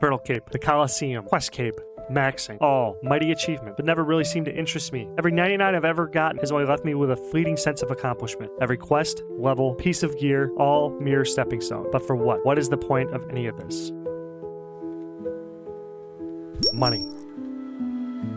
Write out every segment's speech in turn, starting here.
Turtle Cape, the Coliseum, Quest Cape, maxing. All mighty achievement, but never really seemed to interest me. Every 99 I've ever gotten has only left me with a fleeting sense of accomplishment. Every quest, level, piece of gear, all mere stepping stone. But for what? What is the point of any of this? Money.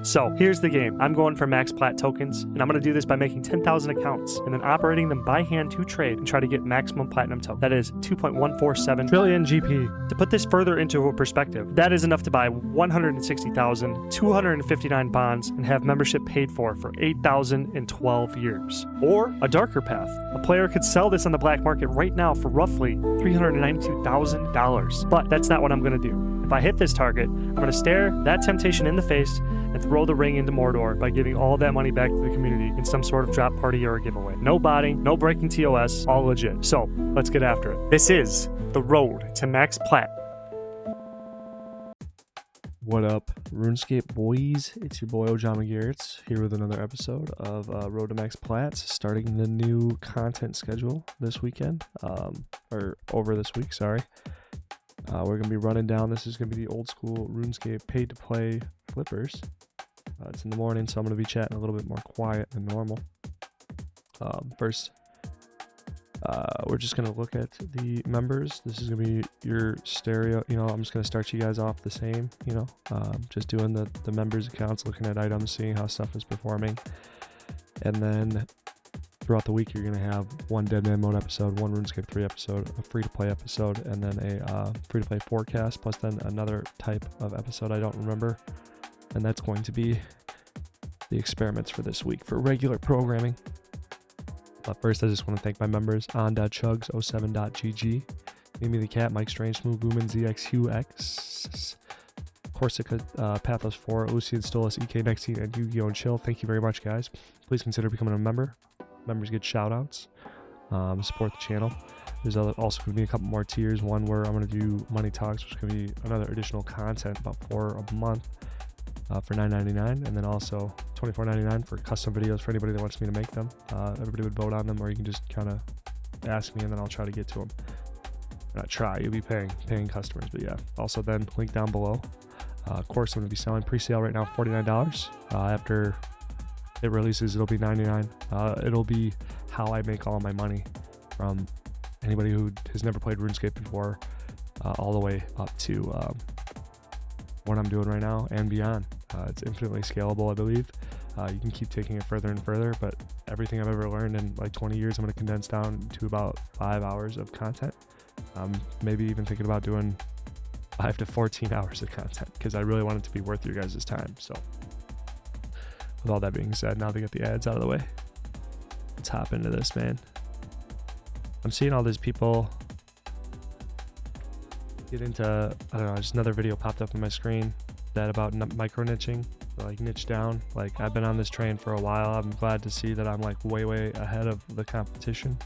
So, here's the game. I'm going for max PLAT tokens, and I'm going to do this by making 10,000 accounts, and then operating them by hand to trade and try to get maximum platinum token. That is 2.147 trillion GP. To put this further into perspective, that is enough to buy 160,259 bonds and have membership paid for 8,012 years. Or, a darker path. A player could sell this on the black market right now for roughly $392,000. But that's not what I'm going to do. If I hit this target, I'm going to stare that temptation in the face and throw the ring into Mordor by giving all that money back to the community in some sort of drop party or a giveaway. No botting, no breaking TOS, all legit. So, let's get after it. This is the road to max PLAT. What up, RuneScape boys? It's your boy Ojama Garrett's here with another episode of Road to Max Plats, starting the new content schedule this weekend, or over this week, sorry. We're going to be running down, this is going to be the old school RuneScape pay-to-play flippers. It's in the morning, so I'm going to be chatting a little bit more quiet than normal. First, we're just going to look at the members. This is going to be your stereo, I'm just going to start you guys off the same, just doing the members accounts, looking at items, seeing how stuff is performing. And then throughout the week, you're going to have one Dead Man Mode episode, one RuneScape 3 episode, a free-to-play episode, and then a free-to-play forecast, plus then another type of episode I don't remember. And that's going to be the experiments for this week for regular programming. But first, I just want to thank my members, on.chugs07.gg, Mimi the Cat, Mike Strange, Smooth Boomin, ZXUX, Corsica, Pathos 4, Lucian Stolas, EK Nexine, and Yu-Gi-Oh! And Chill. Thank you very much, guys. Please consider becoming a member. Members get shout-outs. Support the channel. There's also going to be a couple more tiers. One where I'm going to do Money Talks, which is going to be another additional content, about 4 a month for $9.99. And then also $24.99 for custom videos for anybody that wants me to make them. Everybody would vote on them, or you can just kind of ask me and then I'll try to get to them. Not try, you'll be paying customers. But yeah, also then link down below. Course, I'm going to be selling pre-sale right now, $49. After it releases, it'll be $99. It'll be how I make all my money from anybody who has never played RuneScape before, all the way up to what I'm doing right now and beyond. It's infinitely scalable, I believe. You can keep taking it further and further, but everything I've ever learned in like 20 years, I'm going to condense down to about 5 hours of content. Maybe even thinking about doing 5 to 14 hours of content, because I really want it to be worth your guys' time. So with all that being said, now they get the ads out of the way, let's hop into this, man. I'm seeing all these people get into, I don't know, just another video popped up on my screen that about micro niching, like niche down. Like, I've been on this train for a while. I'm glad to see that I'm like way ahead of the competition,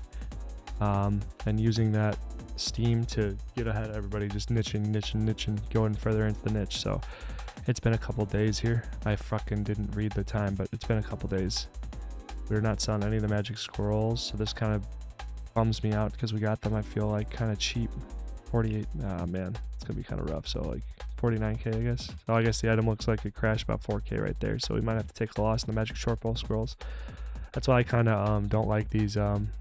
and using that steam to get ahead of everybody, just niching, going further into the niche. So it's been a couple days here. I fucking didn't read the time, but it's been a couple days. We're not selling any of the magic scrolls, so this kind of bums me out because we got them, I feel like, kind of cheap. 48, man, it's gonna be kind of rough. So like 49k, I guess. So I guess the item looks like it crashed about 4k right there, so we might have to take a loss in the magic shortfall scrolls. That's why I kind of don't like these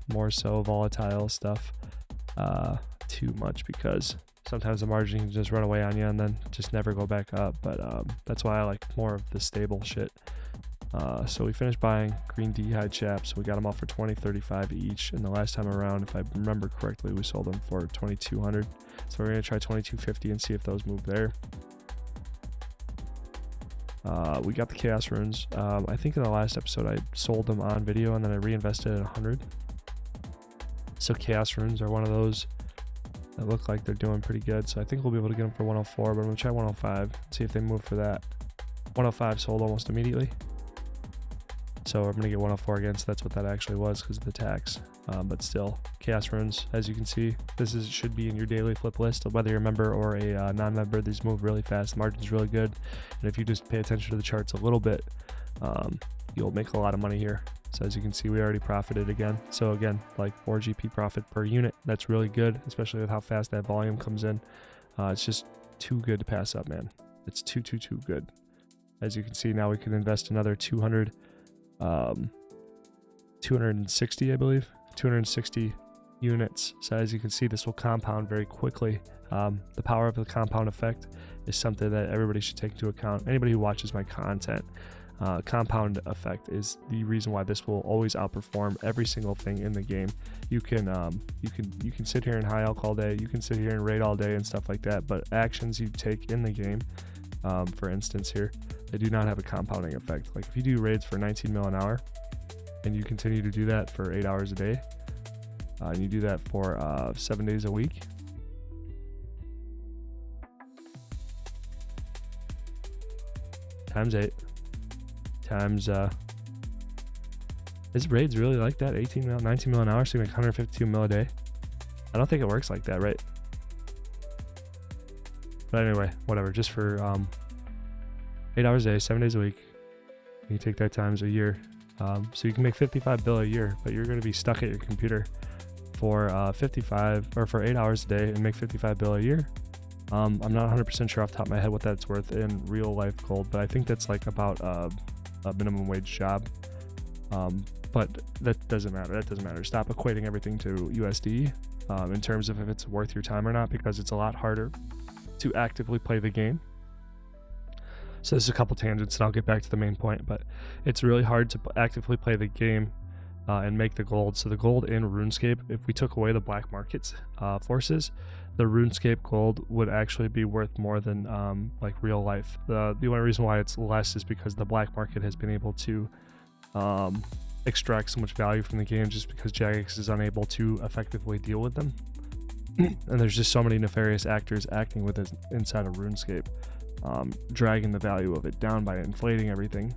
more so volatile stuff too much, because sometimes the margin can just run away on you and then just never go back up. But that's why I like more of the stable shit. So we finished buying green D-hide chaps. We got them all for $20.35 each, and the last time around, if I remember correctly, we sold them for $2,200. So we're gonna try $22.50 and see if those move there. We got the chaos runes. I think in the last episode I sold them on video and then I reinvested at 100. So chaos runes are one of those that look like they're doing pretty good. So I think we'll be able to get them for 104, but I'm gonna try 105 and see if they move for that. 105 sold almost immediately. So I'm gonna get 104 again, so that's what that actually was because of the tax. But still, chaos runes, as you can see, should be in your daily flip list. Whether you're a member or a non-member, these move really fast. The margin's really good, and if you just pay attention to the charts a little bit, you'll make a lot of money here. So as you can see, we already profited again. So again, like 4 GP profit per unit. That's really good, especially with how fast that volume comes in. It's just too good to pass up, man. It's too good. As you can see, now we can invest another 260, I believe, 260 units. So as you can see, this will compound very quickly. The power of the compound effect is something that everybody should take into account. Anybody who watches my content, compound effect is the reason why this will always outperform every single thing in the game. You can sit here and high elk all day, you can sit here and raid all day and stuff like that, but actions you take in the game, for instance here, they do not have a compounding effect. Like if you do raids for 19 mil an hour and you continue to do that for 8 hours a day, and you do that for 7 days a week, times 8 times is raids really like that? 18 mil, 19 mil an hour, so you make 152 mil a day. I don't think it works like that, right? But anyway, whatever, just for 8 hours a day, 7 days a week, you take that times a year, so you can make 55 bill a year, but you're going to be stuck at your computer for 8 hours a day and make 55 bill a year. I'm not 100% sure off the top of my head what that's worth in real life gold, but I think that's like about a minimum wage job. But that doesn't matter. Stop equating everything to USD in terms of if it's worth your time or not, because it's a lot harder to actively play the game. So there's a couple tangents and I'll get back to the main point, but it's really hard to actively play the game and make the gold. So the gold in RuneScape, if we took away the black markets forces, the RuneScape gold would actually be worth more than like real life. The only reason why it's less is because the black market has been able to extract so much value from the game, just because Jagex is unable to effectively deal with them. And there's just so many nefarious actors acting with it inside of RuneScape, dragging the value of it down by inflating everything.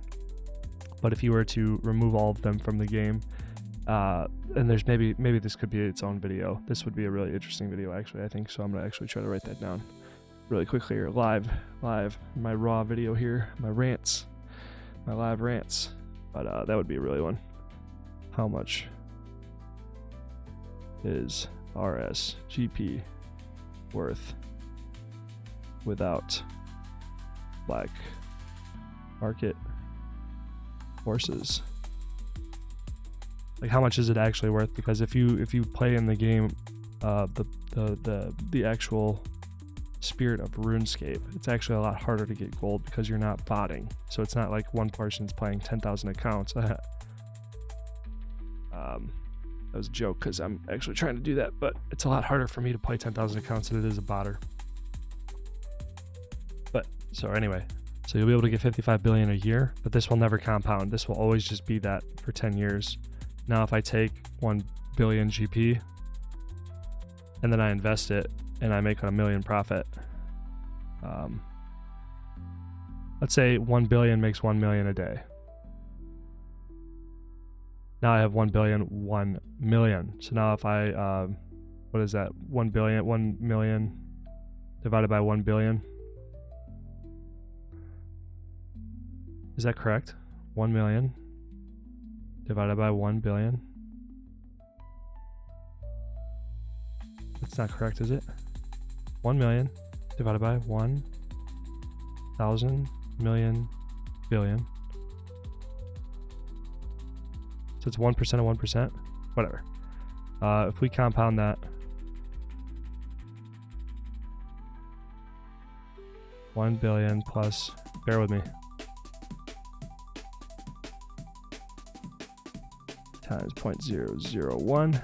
But if you were to remove all of them from the game, and there's maybe this could be its own video. This would be a really interesting video, actually, I think. So I'm gonna actually try to write that down really quickly here, live, my raw video here, my live rants. But that would be a really one. How much is RSGP worth without black market forces? Like, how much is it actually worth? Because if you play in the game, the actual spirit of RuneScape, it's actually a lot harder to get gold because you're not botting. So it's not like one person's playing 10,000 accounts. That was a joke because I'm actually trying to do that, but it's a lot harder for me to play 10,000 accounts than it is a botter. But so anyway, so you'll be able to get 55 billion a year, but this will never compound. This will always just be that for 10 years. Now, if I take 1 billion GP and then I invest it and I make $1 million profit, let's say 1 billion makes 1 million a day. Now I have 1 billion, 1 million. So now if I, what is that? 1 billion, 1 million divided by 1 billion. Is that correct? 1 million divided by 1 billion. That's not correct, is it? 1 million divided by 1,000 million billion. So it's 1% of 1%. Whatever. If we compound that, 1 billion plus, bear with me, times 0.001.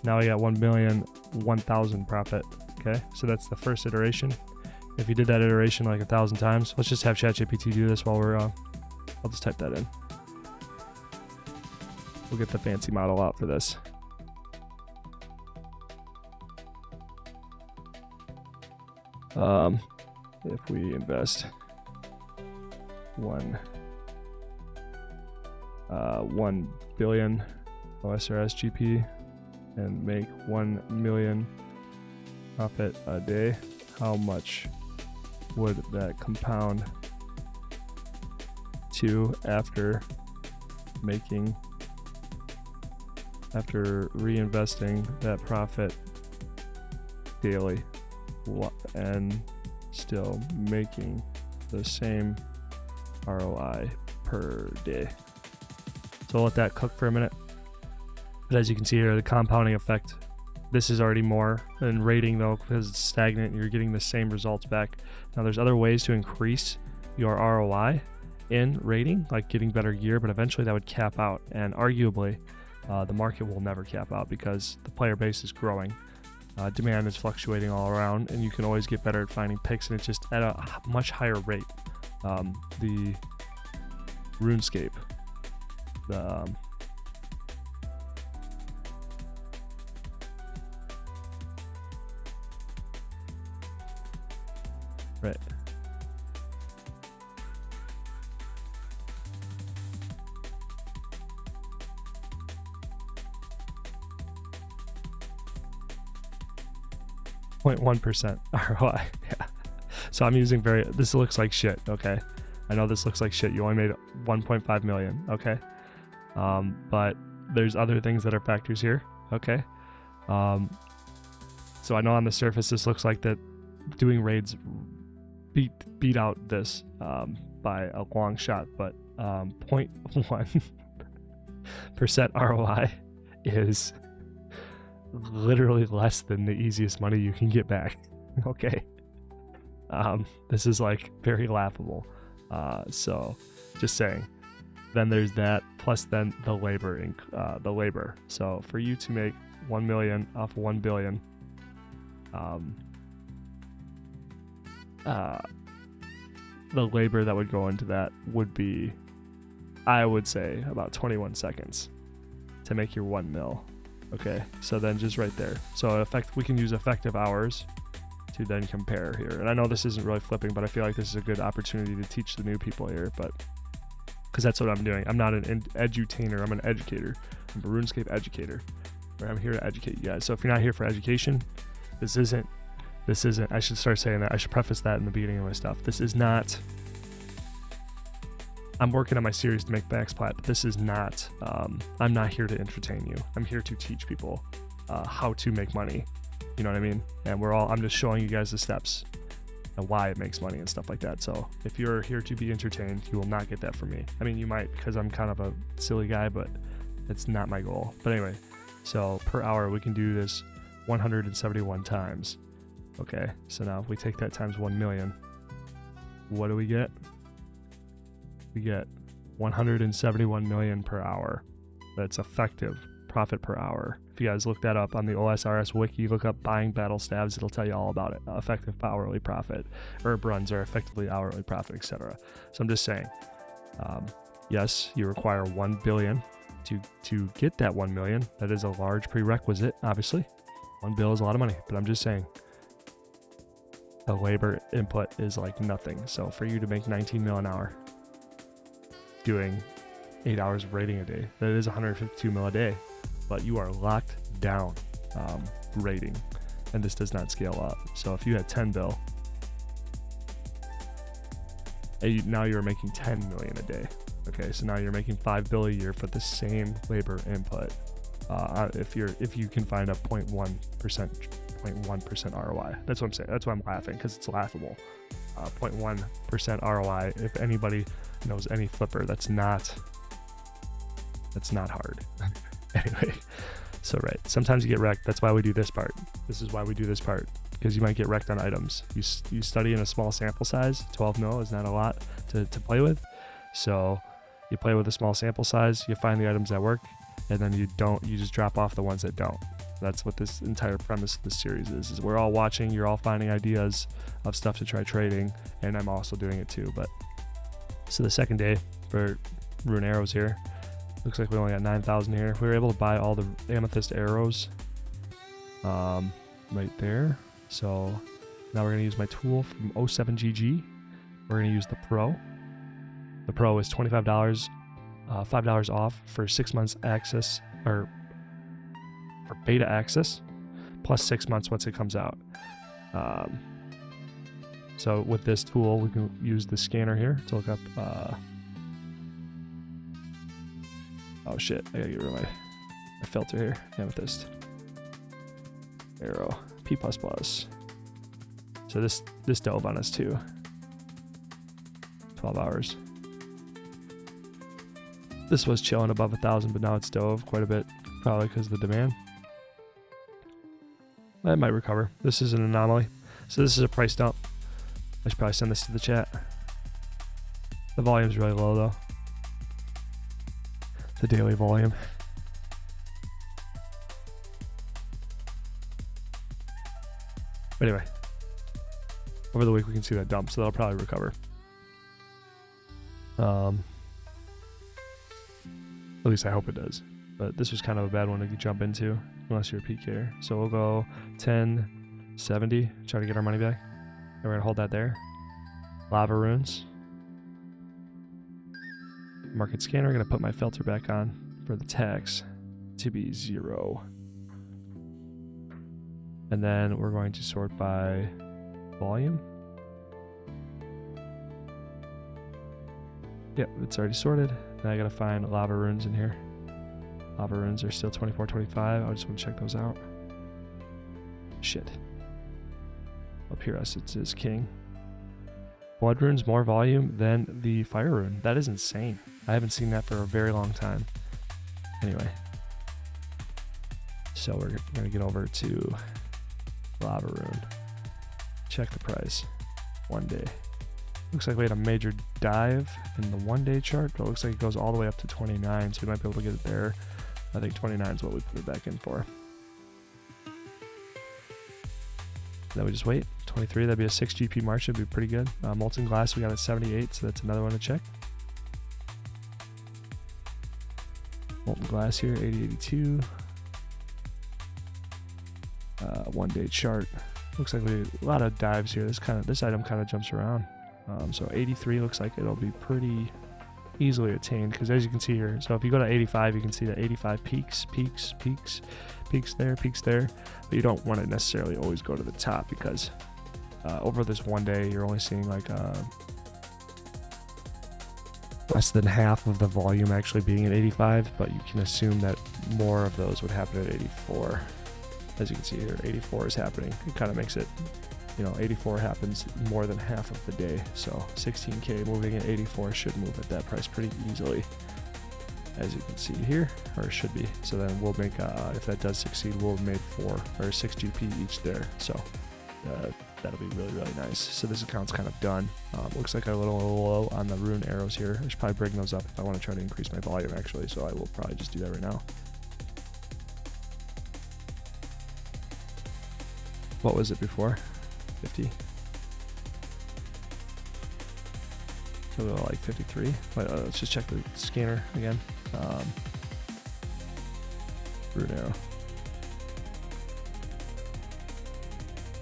Now we got 1 million, 1,000 profit. Okay, so that's the first iteration. If you did that iteration like 1,000 times, let's just have ChatGPT do this while we're, I'll just type that in. We'll get the fancy model out for this. If we invest 1 billion OSRS GP and make 1 million profit a day, how much would that compound to after reinvesting that profit daily? And still making the same ROI per day. So I'll let that cook for a minute. But as you can see here, the compounding effect, this is already more than rating though, because it's stagnant and you're getting the same results back. Now there's other ways to increase your ROI in rating, like getting better gear, but eventually that would cap out. And arguably, the market will never cap out because the player base is growing. Demand is fluctuating all around, and you can always get better at finding picks, and it's just at a much higher rate. The RuneScape, right. .1% ROI. Yeah. So I'm using this looks like shit, okay? I know this looks like shit. You only made 1.5 million, okay? But there's other things that are factors here, okay? So I know on the surface this looks like that doing raids beat out this by a long shot, but 0.1% ROI is literally less than the easiest money you can get back. Okay. This is like very laughable. So just saying. Then there's that, plus then the labor. So for you to make 1 million off 1 billion, the labor that would go into that would be, I would say, about 21 seconds to make your 1 mil. Okay, so then just right there. So we can use effective hours to then compare here. And I know this isn't really flipping, but I feel like this is a good opportunity to teach the new people here, but because that's what I'm doing. I'm not an edutainer, I'm an educator. I'm a RuneScape educator. I'm here to educate you guys. So if you're not here for education, this isn't, I should start saying that. I should preface that in the beginning of my stuff. This is not, I'm working on my series to make Max Plat, but this is not, I'm not here to entertain you. I'm here to teach people how to make money. You know what I mean? And I'm just showing you guys the steps and why it makes money and stuff like that. So if you're here to be entertained, you will not get that from me. I mean, you might, because I'm kind of a silly guy, but it's not my goal. But anyway, so per hour, we can do this 171 times. Okay, so now if we take that times 1 million, what do we get? We get 171 million per hour. That's effective profit per hour. If you guys look that up on the OSRS wiki, look up buying battle stabs, it'll tell you all about it. Effective hourly profit, herb runs are effectively hourly profit, etc. So I'm just saying, yes, you require 1 billion to get that 1 million. That is a large prerequisite, obviously. 1 bill is a lot of money, but I'm just saying the labor input is like nothing. So for you to make 19 mil an hour doing 8 hours of rating a day, that is 152 mil a day, but you are locked down rating, and this does not scale up. So if you had 10 bill, now you're making 10 million a day. Okay, so now you're making 5 bill a year for the same labor input. If you can find a 0.1% ROI, that's what I'm saying. That's why I'm laughing, because it's laughable. 0.1% ROI. If anybody knows any flipper, that's not hard. Anyway, so right, sometimes you get wrecked. That's why we do this part. This is why we do this part, because you might get wrecked on items. You study in a small sample size. 12 mil is not a lot to play with, so you play with a small sample size, you find the items that work, and then you just drop off the ones that don't. That's what this entire premise of this series is we're all watching, you're all finding ideas of stuff to try trading, and I'm also doing it too. But so the second day for rune arrows here, looks like we only got 9,000 here. We were able to buy all the amethyst arrows right there. So now we're going to use my tool from 07GG. We're going to use the Pro. The Pro is $25, $5 off for 6 months access, or for beta access, plus 6 months once it comes out. So with this tool, we can use the scanner here to look up. Oh shit! I gotta get rid of my filter here. Amethyst arrow P++. So this dove on us too. 12 hours. This was chilling above 1,000, but now it's dove quite a bit, probably because of the demand. That might recover. This is an anomaly. So this is a price dump. I should probably send this to the chat. The volume's really low though. The daily volume. But anyway, over the week we can see that dump, so that'll probably recover. At least I hope it does. But this was kind of a bad one to jump into, unless you're a PKer. So we'll go 1070, try to get our money back. And we're gonna hold that there. Lava runes. Market scanner, gonna put my filter back on for the tax to be 0. And then we're going to sort by volume. Yep, it's already sorted. Now I gotta find lava runes in here. Lava runes are still 24.25. I just want to check those out. Shit. Up here, it says king. Blood runes more volume than the fire rune. That is insane. I haven't seen that for a very long time. Anyway. So we're gonna get over to lava rune. Check the price. 1 day. Looks like we had a major dive in the 1 day chart, but it looks like it goes all the way up to 29, so we might be able to get it there. I think 29 is what we put it back in for. Then we just wait. 23, that'd be a 6 GP march, that'd be pretty good. Molten glass, we got at 78, so that's another one to check. Molten glass here, 8082. 1 day chart. Looks like a lot of dives here. This item kind of jumps around. So 83 looks like it'll be pretty easily attained, because as you can see here, so if you go to 85, you can see that 85 peaks there, but you don't want to necessarily always go to the top, because over this 1 day you're only seeing like less than half of the volume actually being at 85, but you can assume that more of those would happen at 84. As you can see here, 84 is happening. It kind of makes it, 84 happens more than half of the day. So 16K moving at 84 should move at that price pretty easily, as you can see here, or it should be. So then we'll make, if that does succeed, we'll make 4 or 6 GP each there. So that'll be really, really nice. So this account's kind of done. Looks like I'm a little low on the rune arrows here. I should probably bring those up if I want to try to increase my volume actually. So I will probably just do that right now. What was it before? 50. So like 53. Let's just check the scanner again. Rune arrow.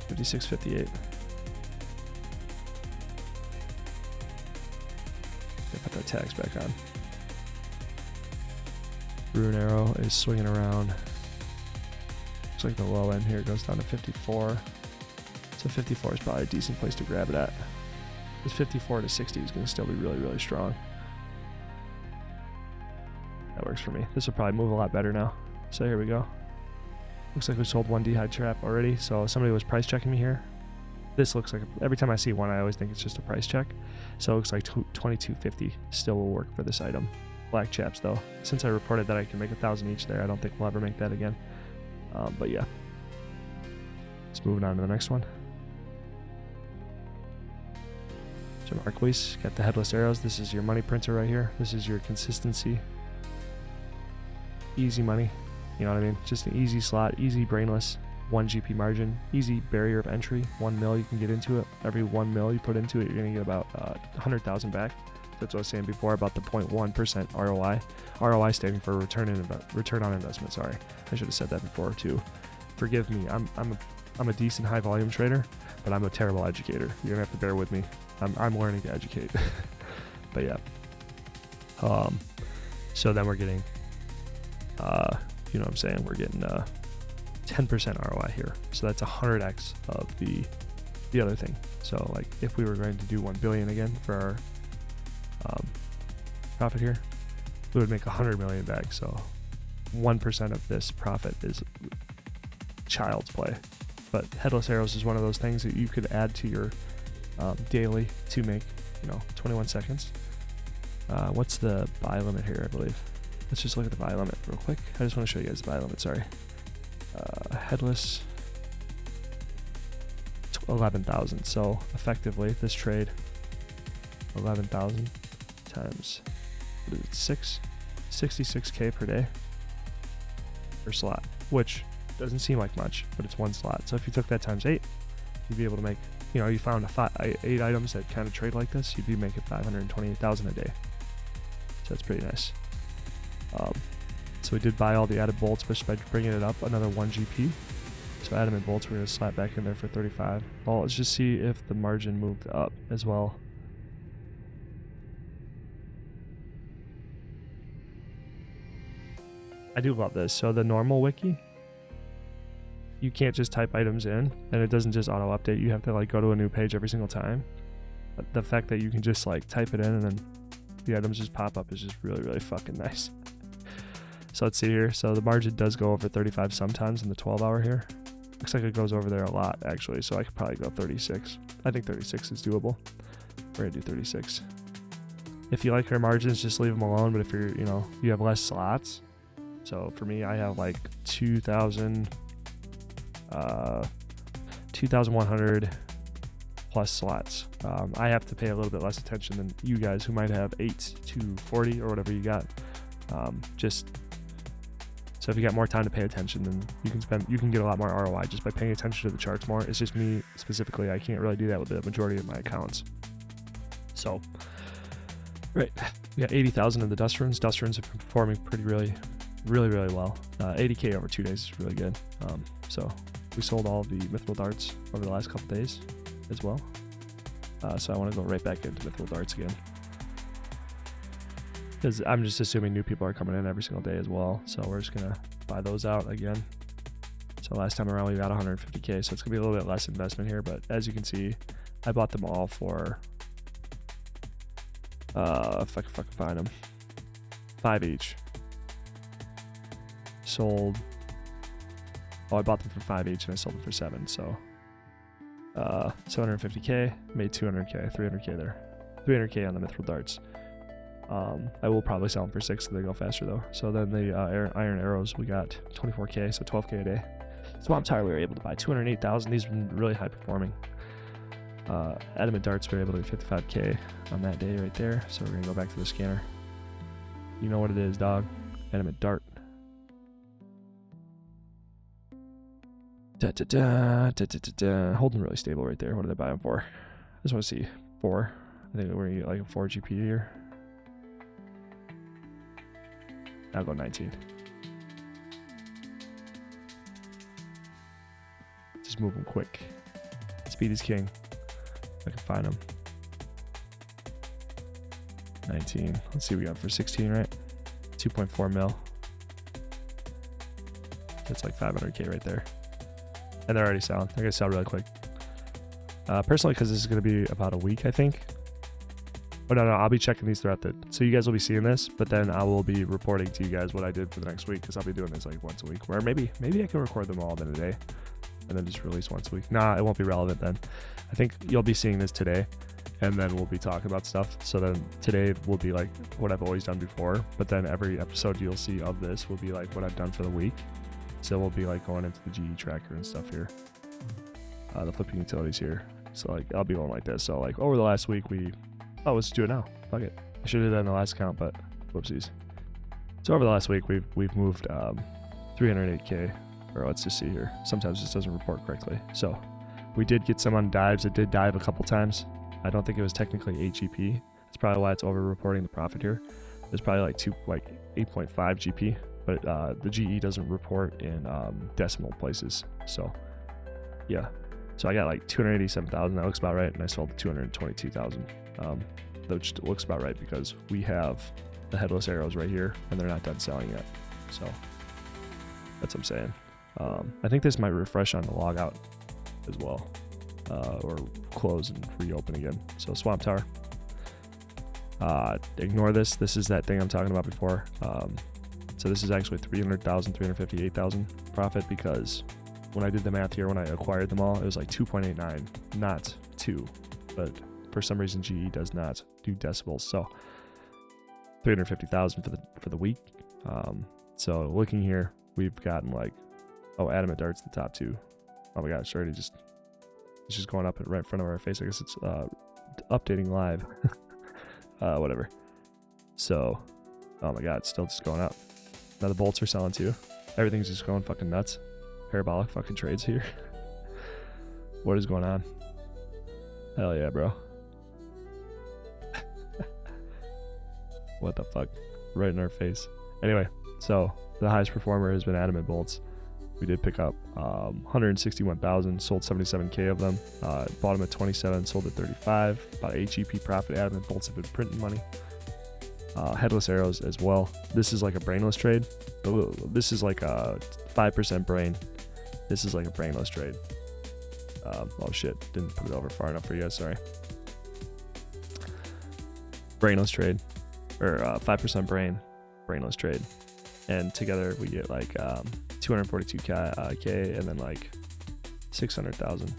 56, 58. Put that tags back on. Rune arrow is swinging around. Looks like the low end here goes down to 54. So 54 is probably a decent place to grab it at. This 54 to 60 is going to still be really, really strong. That works for me. This will probably move a lot better now. So here we go. Looks like we sold 1 dehyde trap already. So somebody was price checking me here. This looks like, every time I see one, I always think it's just a price check. So it looks like 2250 still will work for this item. Black chaps though. Since I reported that I can make 1,000 each there, I don't think we'll ever make that again. But yeah. Let's move on to the next one. So Marquise, got the headless arrows. This is your money printer right here. This is your consistency. Easy money. You know what I mean? Just an easy slot, easy brainless, 1 GP margin, easy barrier of entry, 1 mil you can get into it. Every 1 mil you put into it, you're gonna get about 100,000 back. That's what I was saying before about the 0.1% ROI. ROI standing for return on investment. Sorry, I should have said that before too. Forgive me. I'm a decent high volume trader, but I'm a terrible educator. You're gonna have to bear with me. I'm learning to educate. But yeah. So then we're getting, you know what I'm saying? We're getting 10% ROI here. So that's 100x of the other thing. So like if we were going to do 1 billion again for our profit here, we would make 100 million back. So 1% of this profit is child's play. but headless arrows is one of those things that you could add to your daily to make 21 seconds. What's the buy limit here? I believe. Let's just look at the buy limit real quick. I just want to show you guys the buy limit. Sorry. Headless 11,000. So effectively, this trade 11,000 times what is it, 66K per day per slot, which doesn't seem like much, but it's one slot. So if you took that times 8, you'd be able to make, you found 8 items that kind of trade like this, you'd be making 528,000 a day. So that's pretty nice. So we did buy all the added bolts just by bringing it up another 1 GP. So adamant bolts we're going to slap back in there for 35. Well, let's just see if the margin moved up as well. I do love this. So the normal wiki, you can't just type items in and it doesn't just auto update. You have to go to a new page every single time. But the fact that you can just type it in and then the items just pop up is just really, really fucking nice. So let's see here. So the margin does go over 35 sometimes in the 12-hour here. Looks like it goes over there a lot actually. So I could probably go 36. I think 36 is doable. We're gonna do 36. If you like your margins, just leave them alone. But if you're, you have less slots. So for me, I have 2,100 plus slots. I have to pay a little bit less attention than you guys who might have 8 to 40 or whatever you got. So if you got more time to pay attention, then you can get a lot more ROI just by paying attention to the charts more. It's just me specifically, I can't really do that with the majority of my accounts. So, right, we got 80,000 in the dust runes. Dust runes are performing really well. 80K over 2 days is really good. So we sold all of the mithril darts over the last couple days as well. So I want to go right back into mithril darts again, because I'm just assuming new people are coming in every single day as well. So we're just gonna buy those out again. So last time around we got 150K, so it's gonna be a little bit less investment here. But as you can see, I bought them all for if I can fucking find them, 5 each. Sold. Oh, I bought them for 5 each and I sold them for 7. So 750K, made 200K, 300K there, 300K on the mithril darts. I will probably sell them for 6 so they go faster though. So then the iron arrows, we got 24K, so 12K a day. Swamp Tire, we were able to buy 208,000. These were really high performing. Adamant darts, we were able to get 55K on that day right there. So we're gonna go back to the scanner. You know what it is, dog. Adamant dart. Holding really stable right there. What did I buy them for? I just want to see 4. I think we're gonna get a 4 GP here. I'll go 19. Just move them quick. Speed is king. If I can find them. 19. Let's see what we got for 16, right? 2.4 mil. That's 500K right there. And they're already selling. They're going to sell really quick. Personally, because this is going to be about a week, I think. But no, I'll be checking these throughout so you guys will be seeing this, but then I will be reporting to you guys what I did for the next week, because I'll be doing this once a week, where maybe I can record them all in a day and then just release once a week. Nah, it won't be relevant then. I think you'll be seeing this today, and then we'll be talking about stuff. So then today will be what I've always done before, but then every episode you'll see of this will be what I've done for the week. So we'll be going into the GE tracker and stuff here, the flipping utilities here. So I'll be going like this. So over the last week let's do it now. Fuck it. I should have done the last count, but whoopsies. So over the last week we've moved 308K, or let's just see here. Sometimes this doesn't report correctly. So we did get some on dives. It did dive a couple times. I don't think it was technically 8 GP. That's probably why it's over reporting the profit here. There's probably 8.5 GP. But the GE doesn't report in decimal places. So yeah, so I got 287,000. That looks about right, and I sold 222,000. Which looks about right because we have the headless arrows right here, and they're not done selling yet. So that's what I'm saying. I think this might refresh on the log out as well, or close and reopen again. So Swamp Tower. Ignore this. This is that thing I'm talking about before. So this is actually 300,000, 358,000 profit, because when I did the math here, when I acquired them all, it was like 2.89, not 2. But for some reason, GE does not do decibels. So 350,000 for the week. So looking here, we've gotten like, oh, Adamant Dart's the top 2. Oh my gosh, it's just going up right in front of our face. I guess it's updating live. Whatever. So, oh my god, it's still just going up. Now the bolts are selling too. Everything's just going fucking nuts. Parabolic fucking trades here. What is going on? Hell yeah, bro. What the fuck? Right in our face. Anyway, so the highest performer has been Adamant bolts. We did pick up 161,000, sold 77k of them. Bought them at 27, sold at 35. About 8 GP profit. Adamant bolts have been printing money. Headless arrows as well. This is like a brainless trade. This is like a 5% brain. This is like a brainless trade. Oh shit, didn't put it over far enough for you guys, sorry. Brainless trade, or 5% brainless trade. And together we get like 242k and then like 600,000.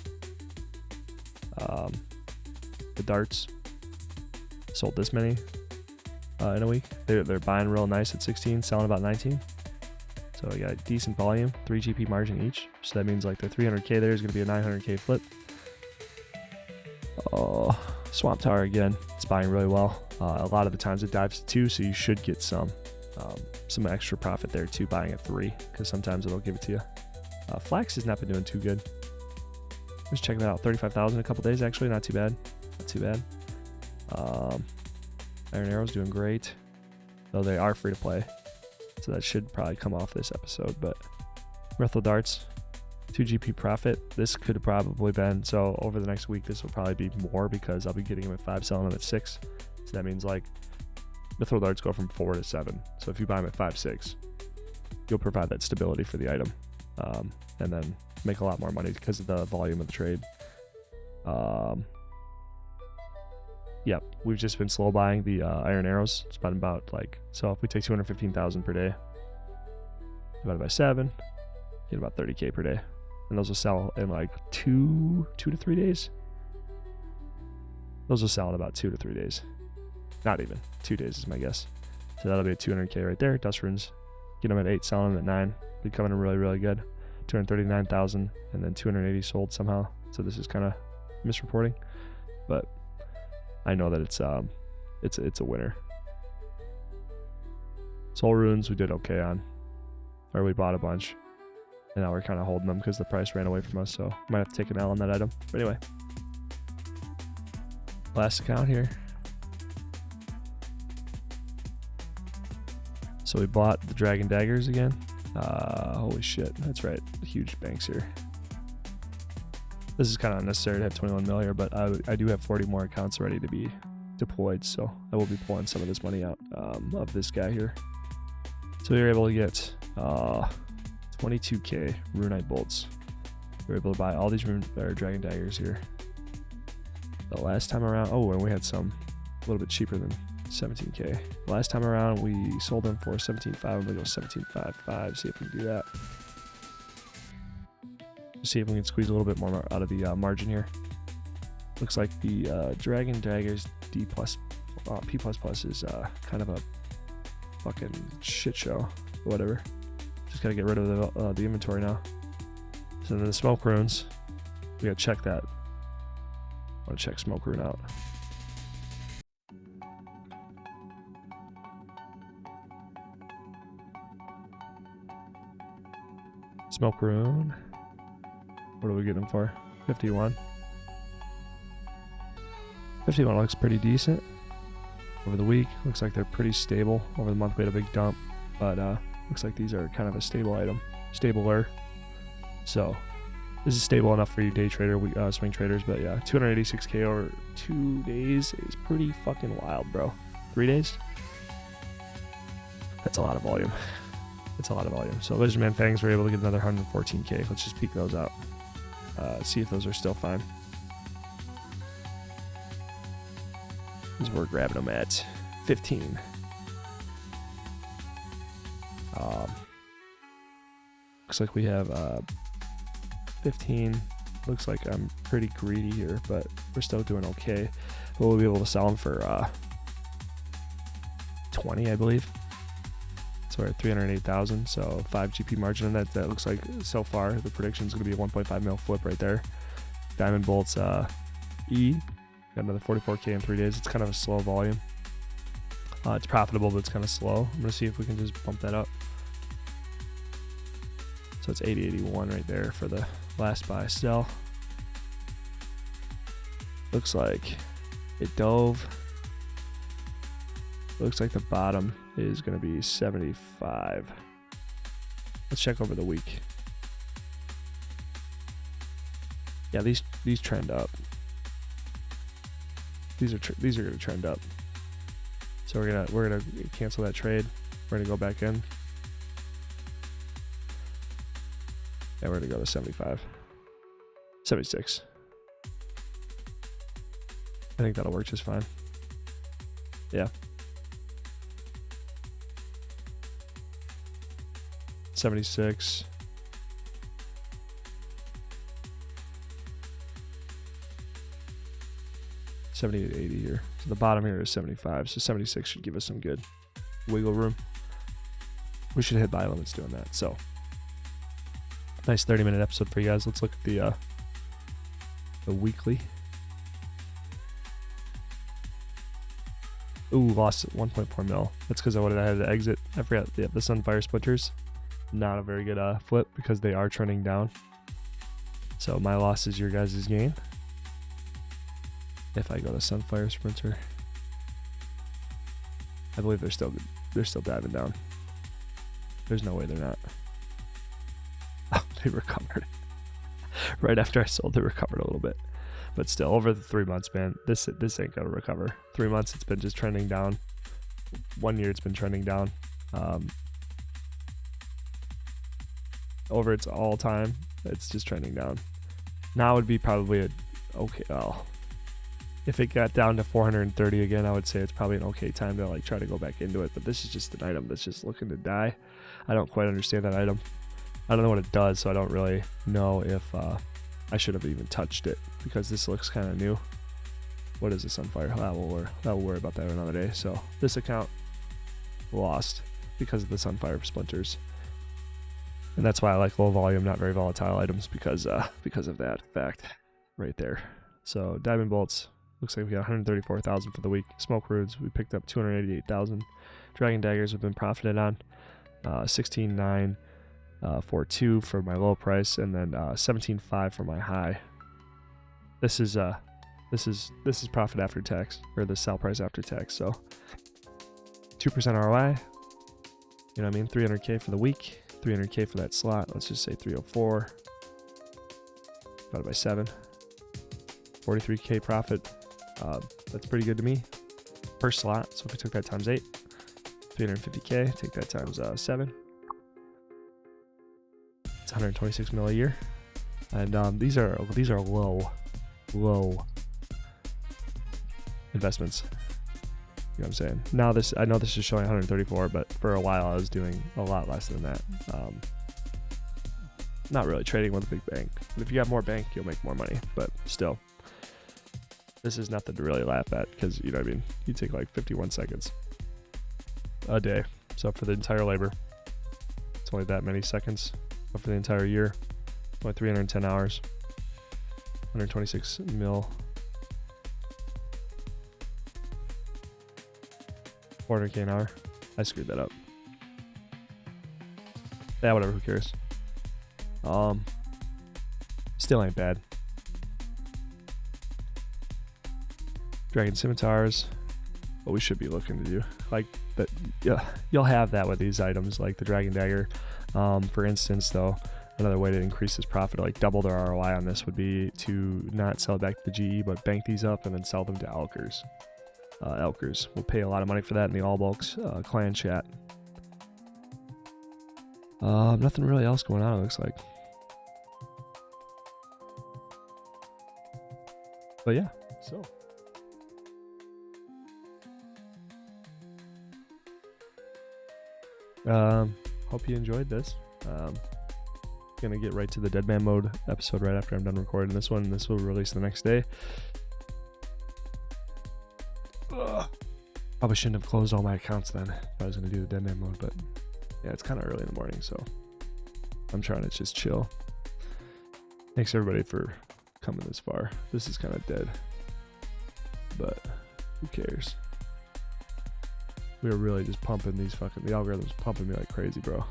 The darts sold this many in a week. They're buying real nice at 16, selling about 19. So we got decent volume, 3 GP margin each. So that means like the 300k there is going to be a 900k flip. Oh, Swamp Tower again. It's buying really well. A lot of the times it dives to 2, so you should get some extra profit there too, buying at 3, because sometimes it'll give it to you. Flax has not been doing too good. Just checking that out. 35,000 a couple days actually, not too bad. Not too bad. Iron Arrow's doing great, though they are free to play. So that should probably come off this episode, but Rethel Darts, 2 GP profit. This could have probably been, so over the next week, this will probably be more because I'll be getting them at 5, selling them at 6. So that means like Rethel Darts go from 4 to 7. So if you buy them at 5, 6, you'll provide that stability for the item, and then make a lot more money because of the volume of the trade. Yep, we've just been slow buying the Iron Arrows. It's been about like, so if we take 215,000 per day, divided by 7, get about 30k per day. And those will sell in like 2 to 3 days. Those will sell in about 2 to 3 days. Not even, 2 days is my guess. So that'll be a 200k right there. Dust runes, get them at 8, selling them at 9. Be coming in really, really good. 239,000 and then 280 sold somehow. So this is kind of misreporting, but I know that it's a winner. Soul runes we did okay on, or we bought a bunch, and now we're kind of holding them because the price ran away from us. So might have to take an L on that item. But anyway, last account here. So we bought the Dragon Daggers again. Holy shit, that's right, huge banks here. This is kind of unnecessary to have 21 mil here, but I do have 40 more accounts ready to be deployed, so I will be pulling some of this money out of this guy here. So we were able to get 22k Runite bolts. We were able to buy all these Dragon Daggers here. The last time around, oh, and we had some a little bit cheaper than 17k. Last time around, we sold them for 17.5. I'm gonna go 17.55. See if we can do that. See if we can squeeze a little bit more out of the margin here. Looks like the Dragon Daggers D+, P++ is kind of a fucking shit show. Whatever. Just gotta get rid of the inventory now. So then the smoke runes, we gotta check that. I wanna check smoke rune out. Smoke rune. What are we getting them for? 51. 51 looks pretty decent. Over the week, looks like they're pretty stable. Over the month, we had a big dump, but looks like these are kind of a stable item, stabler. So this is stable enough for you day trader, swing traders. But yeah, 286k over 2 days is pretty fucking wild, bro. 3 days? That's a lot of volume. That's a lot of volume. So Lizardman Fangs were able to get another 114k. Let's just peek those out. See if those are still fine. Because we're grabbing them at 15. Looks like we have 15. Looks like I'm pretty greedy here, but we're still doing okay. We'll be able to sell them for 20, I believe. So we're at 308,000. So 5 GP margin on that. That looks like so far the prediction is going to be a 1.5 mil flip right there. Diamond Bolts E. Got another 44K in 3 days. It's kind of a slow volume. It's profitable, but it's kind of slow. I'm going to see if we can just bump that up. So it's 80.81 right there for the last buy sell. Looks like it dove. Looks like the bottom is going to be 75. Let's check over the week. Yeah, these trend up. These are going to trend up. So we're gonna cancel that trade. We're gonna go back in. And we're gonna go to 75. 76. I think that'll work just fine. Yeah. 76. $78.80 here. So the bottom here is 75. So 76 should give us some good wiggle room. We should hit buy limits doing that. So nice 30-minute episode for you guys. Let's look at the weekly. Ooh, lost 1.4 mil. That's because I had to exit. I forgot. Yeah, the Sunfire Splinters. Not a very good flip because they are trending down. So my loss is your guys' gain. If I go to Sunfire Sprinter, I believe they're still diving down. There's no way they're not. Oh, they recovered. Right after I sold, they recovered a little bit. But still, over the 3 months, man, this ain't gonna recover. 3 months, it's been just trending down. 1 year, it's been trending down. Over its all time, it's just trending down. Now would be probably a okay. Well, if it got down to 430 again, I would say it's probably an okay time to like try to go back into it. But this is just an item that's just looking to die. I don't quite understand that item. I don't know what it does, so I don't really know if I should have even touched it because this looks kind of new. What is this on fire? We'll worry about that another day. So this account lost because of the Sunfire Splinters. And that's why I like low volume, not very volatile items because of that fact right there. So Diamond Bolts, looks like we got 134,000 for the week. Smoke Roods, we picked up 288,000. Dragon Daggers have been profited on. 16,942 for my low price, and then 17,500 for my high. This is profit after tax, or the sell price after tax. So 2% ROI. You know what I mean? 300K for the week. 300K for that slot. Let's just say 304 divided by 7. 43K profit. That's pretty good to me per slot. So if we took that times 8, 350K. Take that times 7. It's 126 mil a year. And these are low investments. You know what I'm saying? Now I know this is showing 134, but for a while I was doing a lot less than that. Not really trading with a big bank. But if you have more bank, you'll make more money. But still, this is nothing to really laugh at because, you know what I mean? You take like 51 seconds a day. So for the entire labor, it's only that many seconds. But for the entire year, only 310 hours, 126 mil. 400K an hour. I screwed that up. Yeah, whatever, who cares? Still ain't bad. Dragon Scimitars. What we should be looking to do. Like that, yeah, you'll have that with these items like the Dragon Dagger. For instance, though, another way to increase this profit, like double their ROI on this, would be to not sell back to the GE, but bank these up and then sell them to Elkers. Elkers will pay a lot of money for that in the All Bulks clan chat. Nothing really else going on, it looks like. But yeah, so. Hope you enjoyed this. gonna get right to the Dead Man Mode episode right after I'm done recording this one. This will release the next day. Ugh. Probably shouldn't have closed all my accounts then if I was gonna do the Dead Man Mode, but yeah, it's kind of early in the morning, so I'm trying to just chill. Thanks everybody for coming this far. This is kind of dead, but who cares? We were really just pumping these the algorithm's pumping me like crazy, bro.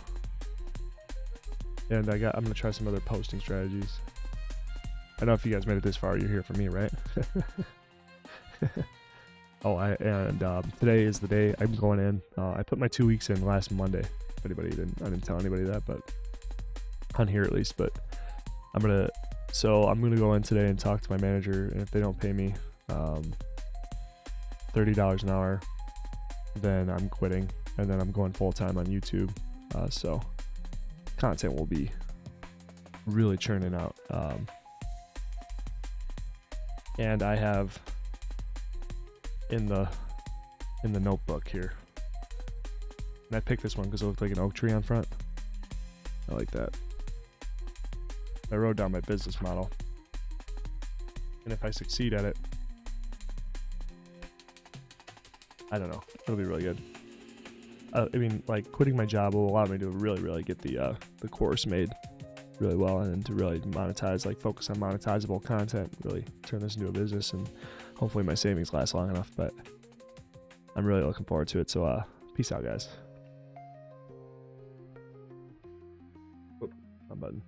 And I'm gonna try some other posting strategies. I know if you guys made it this far, you're here for me, right? Today is the day I'm going in. I put my 2 weeks in last Monday. If anybody I didn't tell anybody that, but on here at least. But I'm gonna go in today and talk to my manager, and if they don't pay me $30 an hour, then I'm quitting, and then I'm going full time on YouTube. So content will be really churning out. And I have in the notebook here, and I picked this one because it looked like an oak tree on front. I like that. I wrote down my business model, and if I succeed at it, I don't know, it'll be really good. I mean, like, quitting my job will allow me to really get the course made really well, and to really monetize, like focus on monetizable content, really turn this into a business, and hopefully my savings last long enough. But I'm really looking forward to it. So peace out, guys. Oh, my button.